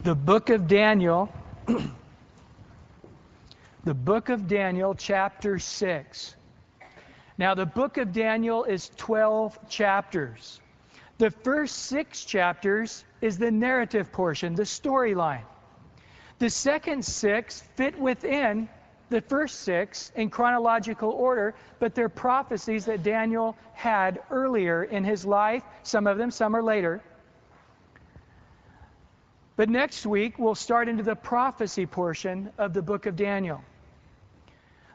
The book of Daniel, the book of Daniel, chapter 6. Now, the book of Daniel is 12 chapters. The first 6 chapters is the narrative portion, the storyline. The second 6 fit within the first 6 in chronological order, but they're prophecies that Daniel had earlier in his life. Some of them, some are later. But next week, we'll start into the prophecy portion of the book of Daniel.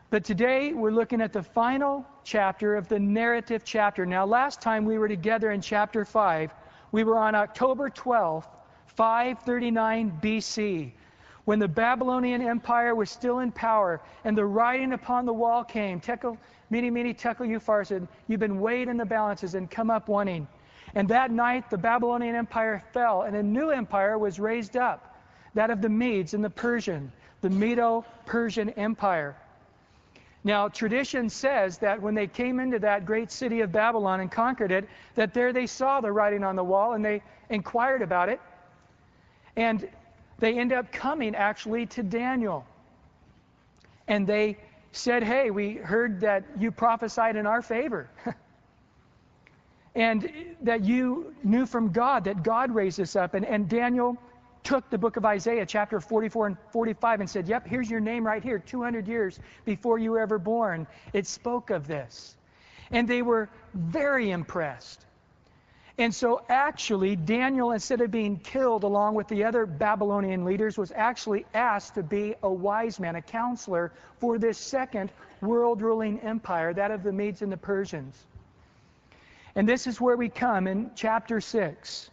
But today, we're looking at the final chapter of the narrative chapter. Now, last time we were together in chapter 5, we were on October 12th, 539 BC, when the Babylonian Empire was still in power, and the writing upon the wall came, Tekel, mene, tekel, upharsin, you've been weighed in the balances and come up wanting. And that night, the Babylonian Empire fell, and a new empire was raised up, that of the Medes and the Persian, the Medo-Persian Empire. Now, tradition says that when they came into that great city of Babylon and conquered it, that there they saw the writing on the wall, and they inquired about it. And they end up coming, actually, to Daniel. And they said, hey, we heard that you prophesied in our favor. And that you knew from God, that God raised us up. And Daniel took the book of Isaiah, chapter 44 and 45, and said, yep, here's your name right here, 200 years before you were ever born. It spoke of this. And they were very impressed. And so actually, Daniel, instead of being killed along with the other Babylonian leaders, was actually asked to be a wise man, a counselor for this second world-ruling empire, that of the Medes and the Persians. And this is where we come in chapter 6.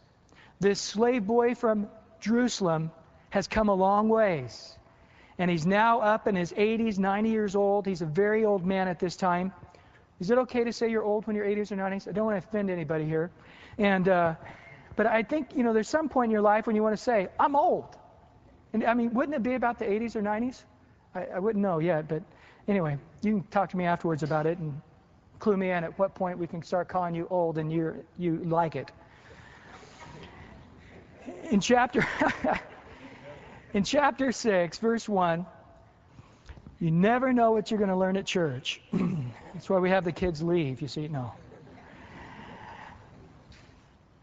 This slave boy from Jerusalem has come a long ways. And he's now up in his 80s, 90 years old. He's a very old man at this time. Is it okay to say you're old when you're 80s or 90s? I don't want to offend anybody here. And but I think, there's some point in your life when you want to say, I'm old. And I mean, wouldn't it be about the 80s or 90s? I wouldn't know yet. But anyway, you can talk to me afterwards about it and clue me in at what point we can start calling you old and you like it. In chapter 6, verse 1, you never know what you're going to learn at church. That's why we have the kids leave, you see. No.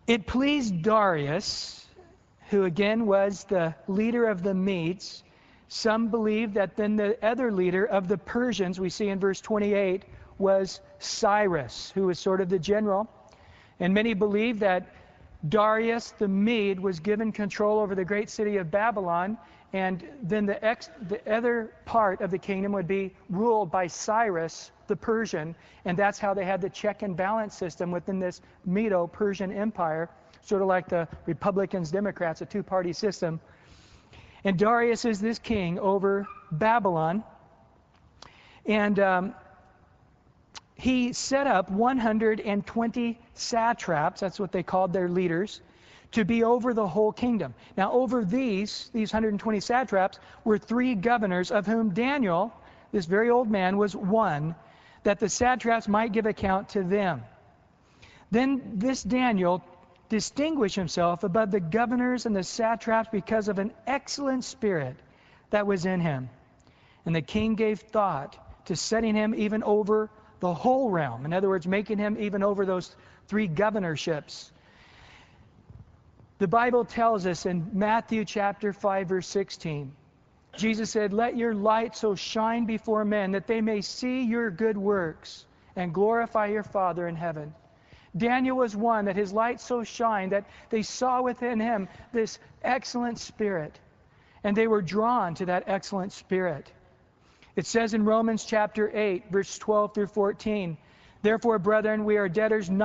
It pleased Darius, who again was the leader of the Medes. Some believe that then the other leader of the Persians, we see in verse 28, was Cyrus, who was sort of the general. And many believe that Darius the Mede was given control over the great city of Babylon, and then the other part of the kingdom would be ruled by Cyrus the Persian, and that's how they had the check and balance system within this Medo-Persian empire, sort of like the Republicans, Democrats, a two-party system. And Darius is this king over Babylon, and he set up 120 satraps, that's what they called their leaders, to be over the whole kingdom. Now, over these 120 satraps were 3 governors, of whom Daniel, this very old man, was one, that the satraps might give account to them. Then this Daniel distinguished himself above the governors and the satraps because of an excellent spirit that was in him. And the king gave thought to setting him even over the whole realm. In other words, making him even over those 3 governorships. The Bible tells us in Matthew chapter 5, verse 16, Jesus said, let your light so shine before men that they may see your good works and glorify your Father in heaven. Daniel was one that his light so shined that they saw within him this excellent spirit, and they were drawn to that excellent spirit. It says in Romans chapter 8, verse 12 through 14, therefore, brethren, we are debtors not